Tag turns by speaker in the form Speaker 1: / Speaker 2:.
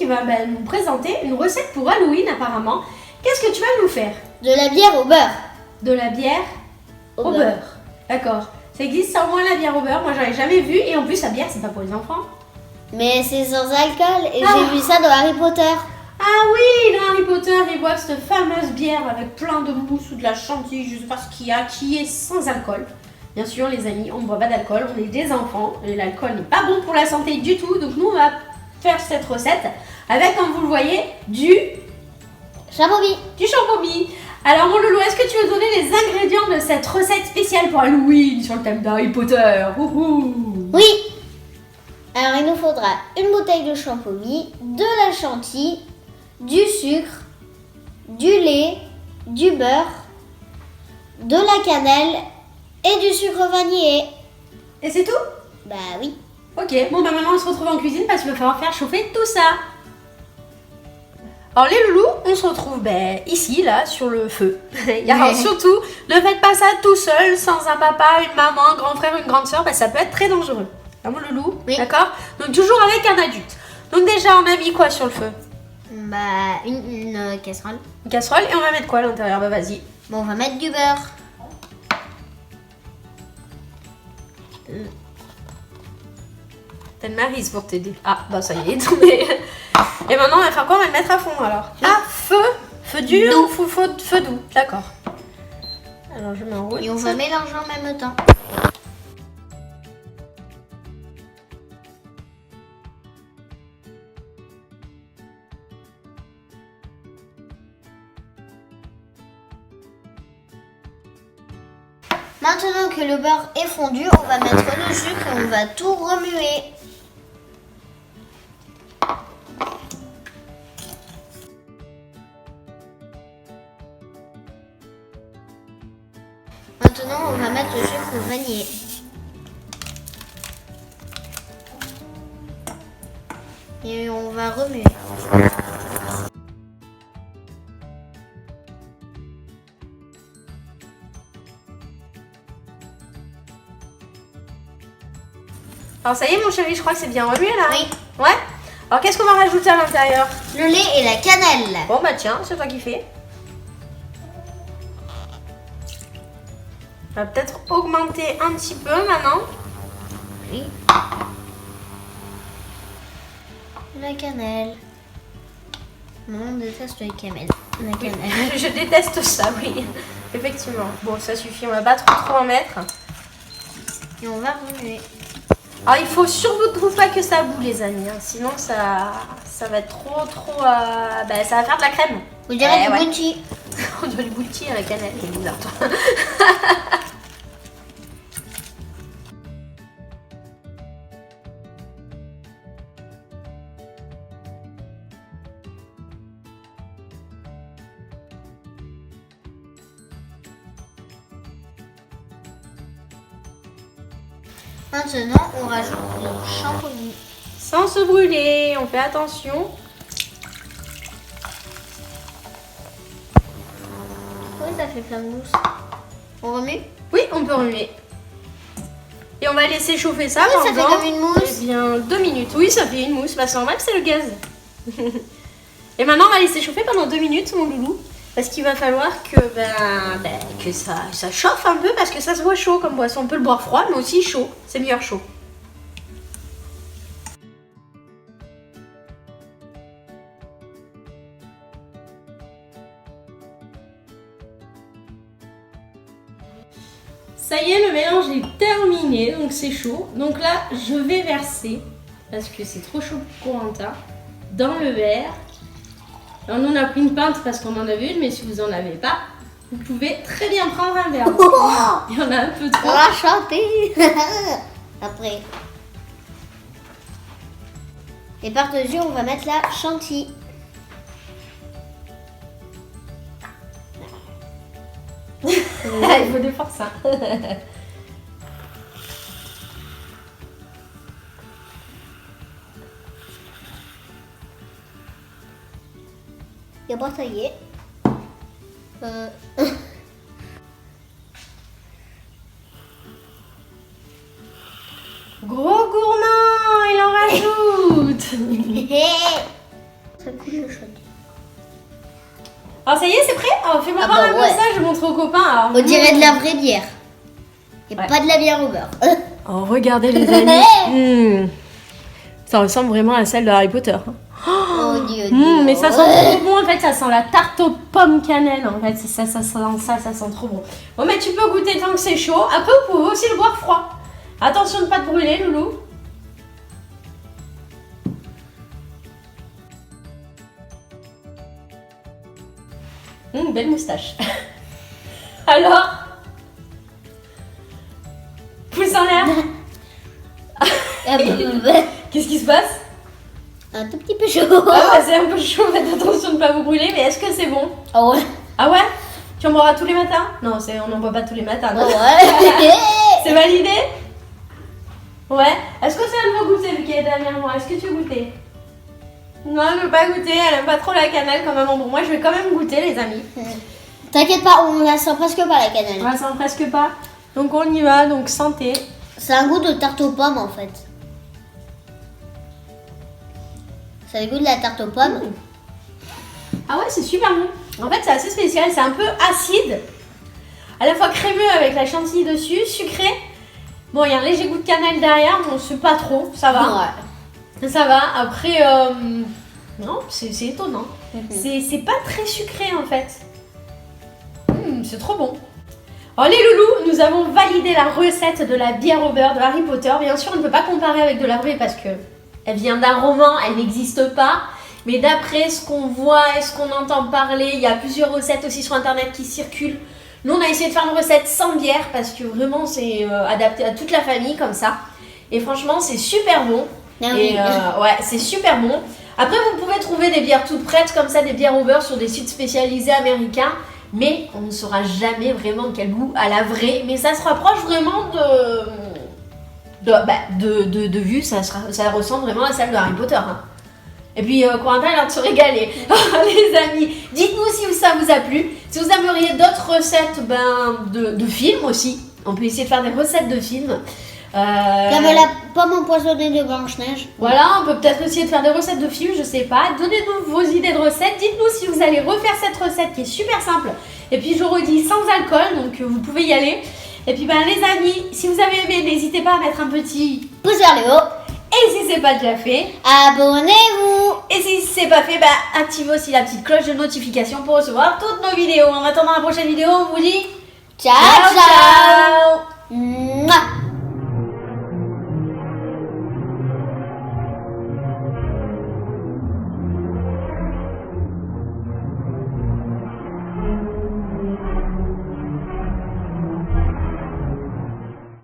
Speaker 1: va nous présenter une recette pour Halloween apparemment. Qu'est-ce que tu vas nous faire?
Speaker 2: De la bière au beurre.
Speaker 1: De la bière au beurre. D'accord. Ça existe ça au moins la bière au beurre? Moi j'en ai jamais vu et en plus la bière c'est pas pour les enfants.
Speaker 2: Mais c'est sans alcool et j'ai vu ça dans Harry Potter.
Speaker 1: Ah oui, dans Harry Potter, ils boivent cette fameuse bière avec plein de mousse ou de la chantilly, je sais pas ce qu'il y a, qui est sans alcool. Bien sûr les amis, on ne boit pas d'alcool, on est des enfants et l'alcool n'est pas bon pour la santé du tout. Donc nous on va faire cette recette avec, comme vous le voyez, du champomis. Alors mon loulou, est-ce que tu veux donner les ingrédients de cette recette spéciale pour Halloween sur le thème d'Harry Potter?
Speaker 2: Oui. Alors il nous faudra une bouteille de champomis, de la chantilly, du sucre, du lait, du beurre, de la cannelle et du sucre vanillé.
Speaker 1: Et c'est tout?
Speaker 2: Bah oui.
Speaker 1: Ok, bon bah maintenant on se retrouve en cuisine parce qu'il va falloir faire chauffer tout ça. Alors les loulous, on se retrouve ici, là, sur le feu. Alors surtout, ne faites pas ça tout seul, sans un papa, une maman, un grand frère, une grande soeur, ça peut être très dangereux. Ah, mon loulou?
Speaker 2: Oui.
Speaker 1: D'accord? Donc toujours avec un adulte. Donc déjà, on a mis quoi sur le feu?
Speaker 2: Bah une casserole.
Speaker 1: Une casserole, et on va mettre quoi à l'intérieur? Bah vas-y.
Speaker 2: Bon, on va mettre du beurre.
Speaker 1: T'as une Maryse pour t'aider. Ah, bah ça y est, tombé. Et maintenant, on va faire quoi? On va le mettre à fond alors. Ah, feu dur ou feu doux? D'accord. Alors je mets en route.
Speaker 2: Et on va mélanger en même temps. Maintenant que le beurre est fondu, on va mettre le sucre et on va tout remuer. Maintenant, on va mettre le sucre vanillé. Et on va remuer.
Speaker 1: Alors ça y est mon chéri, je crois que c'est bien remué là.
Speaker 2: Oui.
Speaker 1: Ouais. Alors qu'est-ce qu'on va rajouter à l'intérieur?
Speaker 2: Le lait et la cannelle.
Speaker 1: Bon bah tiens, c'est toi qui fais. On va peut-être augmenter un petit peu maintenant.
Speaker 2: Oui. La cannelle. Non, on déteste la cannelle. La cannelle.
Speaker 1: Je déteste ça, oui. Effectivement. Bon, ça suffit, on va pas trop en mettre.
Speaker 2: Et on va remuer.
Speaker 1: Alors il faut surtout pas que ça boue les amis, hein. Sinon ça va être trop ça va faire de la crème.
Speaker 2: Vous direz du
Speaker 1: ouais.
Speaker 2: bouti.
Speaker 1: On dirait du bouti à la cannelle, c'est bizarre toi.
Speaker 2: Maintenant, on rajoute le champomis.
Speaker 1: Sans se brûler, on fait attention.
Speaker 2: Oui, ça fait plein de mousse. On remue?
Speaker 1: Oui, on peut remuer. Et on va laisser chauffer ça
Speaker 2: Oui, ça
Speaker 1: pendant
Speaker 2: fait comme une mousse.
Speaker 1: Eh bien 2 minutes. Oui, ça fait une mousse. Bah, c'est normal que c'est le gaz. Et maintenant, on va laisser chauffer pendant 2 minutes, mon loulou. Parce qu'il va falloir que, que ça chauffe un peu parce que ça se boit chaud comme boisson. On peut le boire froid, mais aussi chaud. C'est meilleur chaud. Ça y est, le mélange est terminé, donc c'est chaud. Donc là, je vais verser, parce que c'est trop chaud pour Corentin, dans le verre. Alors nous, on a pris une pinte parce qu'on en avait une, mais si vous n'en avez pas, vous pouvez très bien prendre un verre. Il y en a un peu
Speaker 2: On
Speaker 1: trop.
Speaker 2: va chanter. Après. Et par-dessus, on va mettre la chantilly.
Speaker 1: Il faut des forces, hein.
Speaker 2: Et bon, ça y est.
Speaker 1: Gros gourmand, il en rajoute. ça y est, c'est prêt? Alors, fais-moi
Speaker 2: Ah
Speaker 1: voir
Speaker 2: bah
Speaker 1: un peu
Speaker 2: ouais.
Speaker 1: ça, je montre aux copains. Alors,
Speaker 2: On dirait de la vraie bière. Et
Speaker 1: Ouais.
Speaker 2: pas de la bière au beurre.
Speaker 1: Oh, regardez les amis. Ça ressemble vraiment à celle de Harry Potter.
Speaker 2: Oh Dieu,
Speaker 1: Mais ça sent trop bon en fait, ça sent la tarte aux pommes cannelle en fait, ça sent trop bon. Bon mais tu peux goûter tant que c'est chaud, après vous pouvez aussi le boire froid. Attention de ne pas te brûler loulou. Belle moustache. Alors, pouce en l'air. Qu'est-ce qui se passe?
Speaker 2: Un tout petit peu chaud.
Speaker 1: Ah ouais, c'est un peu chaud, faites attention de ne pas vous brûler, mais est-ce que c'est bon?
Speaker 2: Ah ouais.
Speaker 1: Ah ouais? Tu en boiras tous les matins? Non, on n'en boit pas tous les matins.
Speaker 2: Ah
Speaker 1: Non.
Speaker 2: ouais.
Speaker 1: C'est validé? Ouais. Est-ce que c'est un de vos goûter vu qu'elle est derrière moi? Est-ce que tu veux goûter? Non, elle veut pas goûter, elle aime pas trop la cannelle quand même. Bon, moi je vais quand même goûter les amis.
Speaker 2: T'inquiète pas, on la sent presque pas la cannelle.
Speaker 1: On la sent presque pas. Donc on y va, donc santé.
Speaker 2: C'est un goût de tarte aux pommes en fait. Ça a le goût de la tarte aux pommes.
Speaker 1: Ah ouais, c'est super bon. En fait, c'est assez spécial, c'est un peu acide. À la fois crémeux avec la chantilly dessus, sucré. Bon, il y a un léger goût de cannelle derrière, mais on sait pas trop, ça va.
Speaker 2: Ouais.
Speaker 1: Ça va. Après, non, c'est étonnant. C'est pas très sucré en fait. C'est trop bon. Alors les loulous, nous avons validé la recette de la bière au beurre de Harry Potter. Bien sûr, on ne peut pas comparer avec de la vraie parce que elle vient d'un roman, elle n'existe pas. Mais d'après ce qu'on voit et ce qu'on entend parler, il y a plusieurs recettes aussi sur internet qui circulent. Nous, on a essayé de faire une recette sans bière parce que vraiment c'est adapté à toute la famille comme ça. Et franchement, c'est super bon.
Speaker 2: Ah oui.
Speaker 1: Et ouais, c'est super bon. Après, vous pouvez trouver des bières toutes prêtes comme ça, des bières au beurre sur des sites spécialisés américains. Mais on ne saura jamais vraiment quel goût à la vraie. Mais ça se rapproche vraiment de vue, ça ressemble vraiment à celle de Harry Potter. Hein. Et puis, Corentin a l'air de se régaler. Les amis, dites-nous si ça vous a plu. Si vous aimeriez d'autres recettes de films aussi. On peut essayer de faire des recettes de films.
Speaker 2: Comme la pomme empoisonnée de Blanche-Neige.
Speaker 1: Voilà, on peut peut-être essayer de faire des recettes de films, je sais pas. Donnez-nous vos idées de recettes. Dites-nous si vous allez refaire cette recette qui est super simple. Et puis je redis sans alcool, donc vous pouvez y aller. Et puis les amis, si vous avez aimé, n'hésitez pas à mettre un petit
Speaker 2: pouce vers le haut.
Speaker 1: Et si c'est pas déjà fait,
Speaker 2: abonnez-vous.
Speaker 1: Et si c'est pas fait, activez aussi la petite cloche de notification pour recevoir toutes nos vidéos. En attendant la prochaine vidéo, on vous dit
Speaker 2: ciao, ciao.